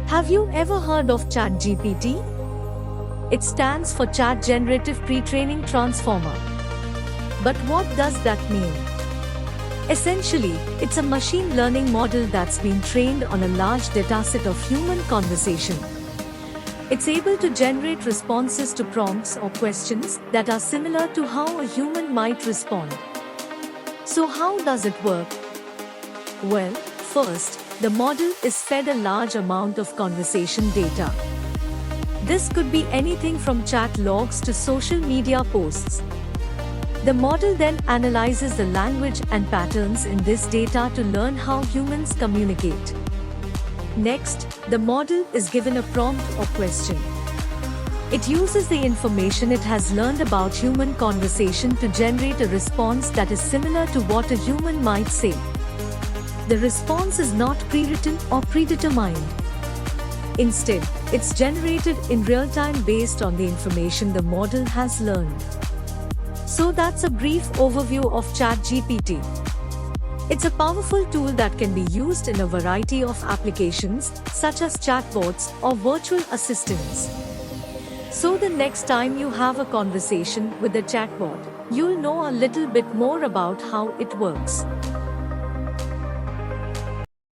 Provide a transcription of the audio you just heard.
Have you ever heard of Chat GPT? It stands for Chat Generative Pre-training Transformer. But what does that mean? Essentially, it's a machine learning model that's been trained on a large dataset of human conversation. It's able to generate responses to prompts or questions that are similar to how a human might respond. So how does it work? Well, first, the model is fed a large amount of conversation data. This could be anything from chat logs to social media posts. The model then analyzes the language and patterns in this data to learn how humans communicate. Next, the model is given a prompt or question. It uses the information it has learned about human conversation to generate a response that is similar to what a human might say. The response is not pre-written or predetermined. Instead, it's generated in real time based on the information the model has learned. So that's a brief overview of Chat GPT. It's a powerful tool that can be used in a variety of applications, such as chatbots or virtual assistants. So the next time you have a conversation with a chatbot, you'll know a little bit more about how it works.